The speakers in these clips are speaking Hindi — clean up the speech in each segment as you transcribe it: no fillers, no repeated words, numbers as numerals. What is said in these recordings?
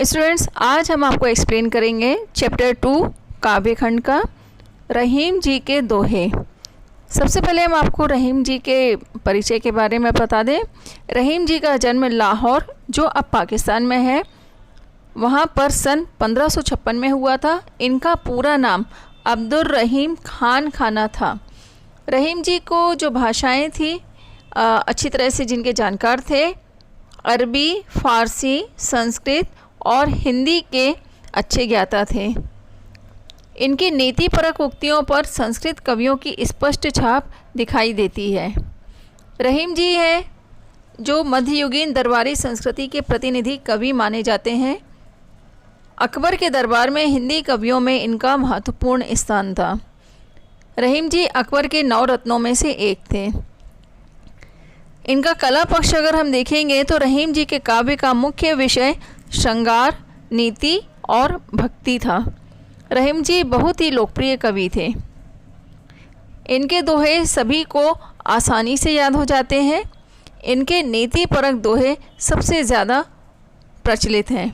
स्टूडेंट्स, आज हम आपको एक्सप्लेन करेंगे चैप्टर 2 काव्य खंड का रहीम जी के दोहे। सबसे पहले हम आपको रहीम जी के परिचय के बारे में बता दें। रहीम जी का जन्म लाहौर, जो अब पाकिस्तान में है, वहाँ पर सन 1556 में हुआ था। इनका पूरा नाम अब्दुल रहीम खान खाना था। रहीम जी को जो भाषाएं थी अच्छी तरह से जिनके जानकार थे, अरबी, फ़ारसी, संस्कृत और हिंदी के अच्छे ज्ञाता थे। इनकी नीतिपरक उक्तियों पर संस्कृत कवियों की स्पष्ट छाप दिखाई देती है। रहीम जी है जो मध्ययुगीन दरबारी संस्कृति के प्रतिनिधि कवि माने जाते हैं। अकबर के दरबार में हिंदी कवियों में इनका महत्वपूर्ण स्थान था। रहीम जी अकबर के 9 रत्नों में से एक थे। इनका कला पक्ष अगर हम देखेंगे तो रहीम जी के काव्य का मुख्य विषय श्रृंगार, नीति और भक्ति था। रहीम जी बहुत ही लोकप्रिय कवि थे। इनके दोहे सभी को आसानी से याद हो जाते हैं। इनके नीतिपरक दोहे सबसे ज़्यादा प्रचलित हैं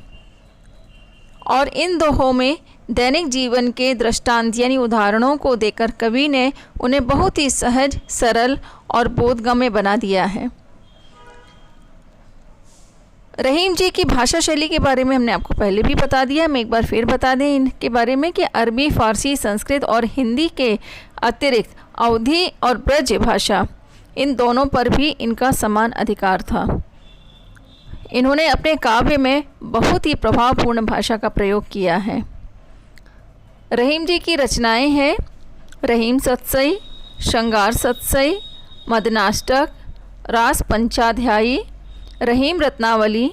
और इन दोहों में दैनिक जीवन के दृष्टांत यानी उदाहरणों को देकर कवि ने उन्हें बहुत ही सहज, सरल और बोधगम्य बना दिया है। रहीम जी की भाषा शैली के बारे में हमने आपको पहले भी बता दिया। हम एक बार फिर बता दें इनके बारे में कि अरबी, फ़ारसी, संस्कृत और हिंदी के अतिरिक्त अवधी और ब्रज भाषा, इन दोनों पर भी इनका समान अधिकार था। इन्होंने अपने काव्य में बहुत ही प्रभावपूर्ण भाषा का प्रयोग किया है। रहीम जी की रचनाएं हैं रहीम सतसई, श्रृंगार सतसई, मदनाष्टक, रास पंचाध्यायी, रहीम रत्नावली,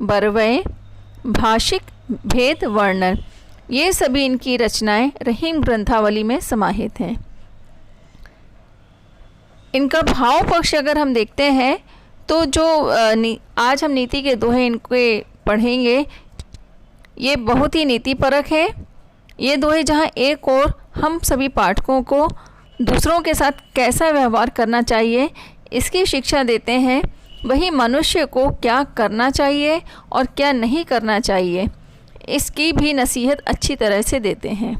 बरवय, भाषिक भेद वर्णन। ये सभी इनकी रचनाएं रहीम ग्रंथावली में समाहित हैं। इनका भाव पक्ष अगर हम देखते हैं तो जो आज हम नीति के दोहे इनके पढ़ेंगे, ये बहुत ही नीतिपरक है। ये दोहे जहाँ एक और हम सभी पाठकों को दूसरों के साथ कैसा व्यवहार करना चाहिए इसकी शिक्षा देते हैं, वही मनुष्य को क्या करना चाहिए और क्या नहीं करना चाहिए इसकी भी नसीहत अच्छी तरह से देते हैं।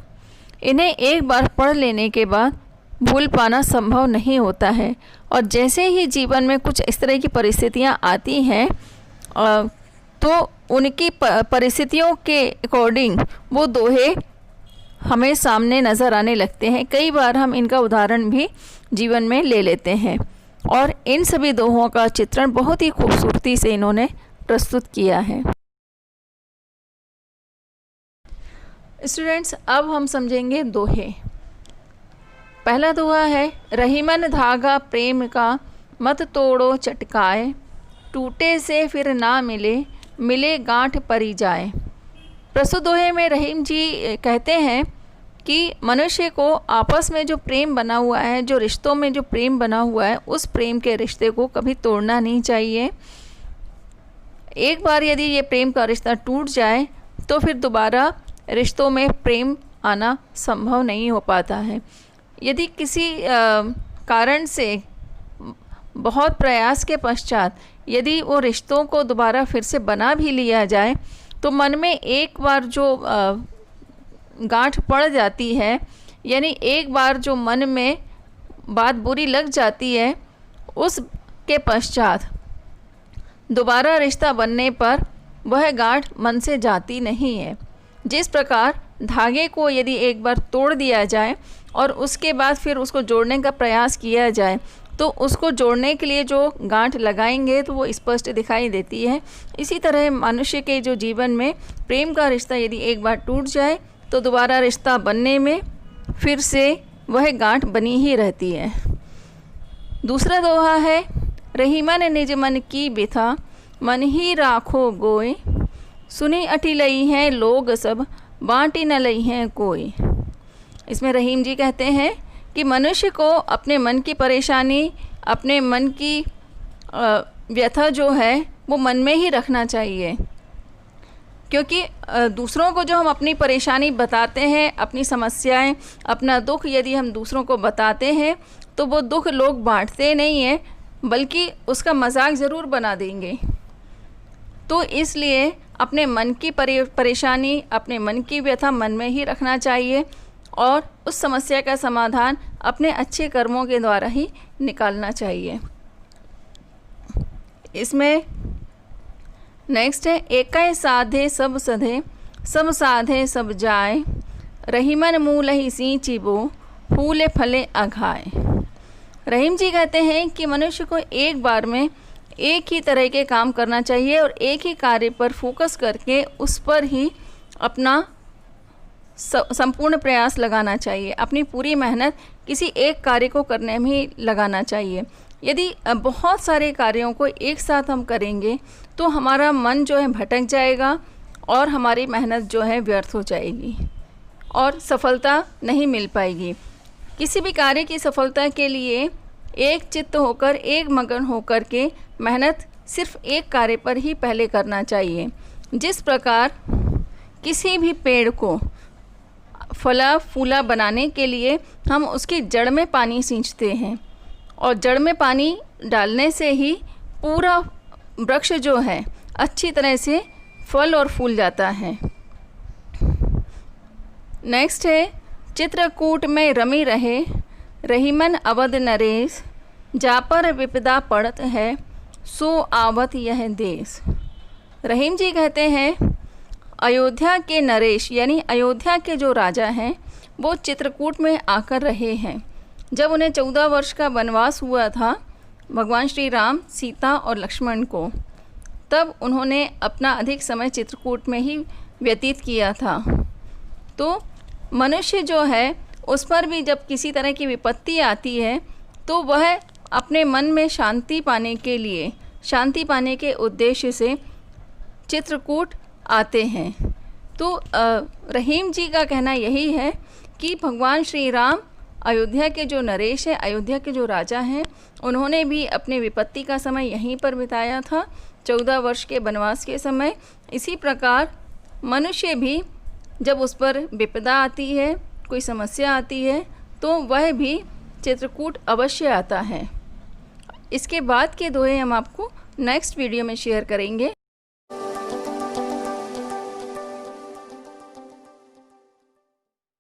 इन्हें एक बार पढ़ लेने के बाद भूल पाना संभव नहीं होता है और जैसे ही जीवन में कुछ इस तरह की परिस्थितियाँ आती हैं तो उनकी परिस्थितियों के अकॉर्डिंग वो दोहे हमें सामने नज़र आने लगते हैं। कई बार हम इनका उदाहरण भी जीवन में ले लेते हैं और इन सभी दोहों का चित्रण बहुत ही खूबसूरती से इन्होंने प्रस्तुत किया है। स्टूडेंट्स, अब हम समझेंगे दोहे। पहला दोहा है रहीमन धागा प्रेम का मत तोड़ो चटकाए, टूटे से फिर ना मिले, मिले गांठ परी जाए। प्रस्तुत दोहे में रहीम जी कहते हैं कि मनुष्य को आपस में जो प्रेम बना हुआ है, जो रिश्तों में जो प्रेम बना हुआ है, उस प्रेम के रिश्ते को कभी तोड़ना नहीं चाहिए। एक बार यदि ये प्रेम का रिश्ता टूट जाए तो फिर दोबारा रिश्तों में प्रेम आना संभव नहीं हो पाता है। यदि किसी कारण से बहुत प्रयास के पश्चात यदि वो रिश्तों को दोबारा फिर से बना भी लिया जाए तो मन में एक बार जो गांठ पड़ जाती है, यानी एक बार जो मन में बात बुरी लग जाती है, उसके पश्चात दोबारा रिश्ता बनने पर वह गांठ मन से जाती नहीं है। जिस प्रकार धागे को यदि एक बार तोड़ दिया जाए और उसके बाद फिर उसको जोड़ने का प्रयास किया जाए तो उसको जोड़ने के लिए जो गांठ लगाएंगे तो वो स्पष्ट दिखाई देती है। इसी तरह मनुष्य के जो जीवन में प्रेम का रिश्ता यदि एक बार टूट जाए तो दोबारा रिश्ता बनने में फिर से वह गांठ बनी ही रहती है। दूसरा दोहा है रहीमन निज मन की बिथा, मन ही राखो गोय, सुनी अटी लई हैं लोग सब, बाँटी न लई हैं कोई। इसमें रहीम जी कहते हैं कि मनुष्य को अपने मन की परेशानी, अपने मन की व्यथा जो है वो मन में ही रखना चाहिए, क्योंकि दूसरों को जो हम अपनी परेशानी बताते हैं, अपनी समस्याएं, अपना दुख यदि हम दूसरों को बताते हैं तो वो दुख लोग बांटते नहीं हैं बल्कि उसका मजाक ज़रूर बना देंगे। तो इसलिए अपने मन की परेशानी, अपने मन की व्यथा मन में ही रखना चाहिए और उस समस्या का समाधान अपने अच्छे कर्मों के द्वारा ही निकालना चाहिए। इसमें नेक्स्ट है, एकै साधे सब सधे, सब साधे सब जाए, रहीमन मूल ही सींचिबो, फूले फले अघाए। रहीम जी कहते हैं कि मनुष्य को एक बार में एक ही तरह के काम करना चाहिए और एक ही कार्य पर फोकस करके उस पर ही अपना संपूर्ण प्रयास लगाना चाहिए। अपनी पूरी मेहनत किसी एक कार्य को करने में ही लगाना चाहिए। यदि बहुत सारे कार्यों को एक साथ हम करेंगे तो हमारा मन जो है भटक जाएगा और हमारी मेहनत जो है व्यर्थ हो जाएगी और सफलता नहीं मिल पाएगी। किसी भी कार्य की सफलता के लिए एक चित्त होकर, एक मगन होकर के मेहनत सिर्फ एक कार्य पर ही पहले करना चाहिए। जिस प्रकार किसी भी पेड़ को फला फूला बनाने के लिए हम उसकी जड़ में पानी सींचते हैं और जड़ में पानी डालने से ही पूरा वृक्ष जो है अच्छी तरह से फल और फूल जाता है। नेक्स्ट है, चित्रकूट में रमी रहे, रहीमन अवध नरेश, जा पर विपदा पड़त है, सो आवत यह देश। रहीम जी कहते हैं अयोध्या के नरेश यानी अयोध्या के जो राजा हैं वो चित्रकूट में आकर रहे हैं। जब उन्हें 14 वर्ष का वनवास हुआ था भगवान श्री राम, सीता और लक्ष्मण को, तब उन्होंने अपना अधिक समय चित्रकूट में ही व्यतीत किया था। तो मनुष्य जो है उस पर भी जब किसी तरह की विपत्ति आती है तो वह अपने मन में शांति पाने के लिए, शांति पाने के उद्देश्य से चित्रकूट आते हैं। तो रहीम जी का कहना यही है कि भगवान श्री राम अयोध्या के जो नरेश हैं, अयोध्या के जो राजा हैं, उन्होंने भी अपने विपत्ति का समय यहीं पर बिताया था 14 वर्ष के वनवास के समय। इसी प्रकार मनुष्य भी जब उस पर विपदा आती है, कोई समस्या आती है, तो वह भी चित्रकूट अवश्य आता है। इसके बाद के दोहे हम आपको नेक्स्ट वीडियो में शेयर करेंगे।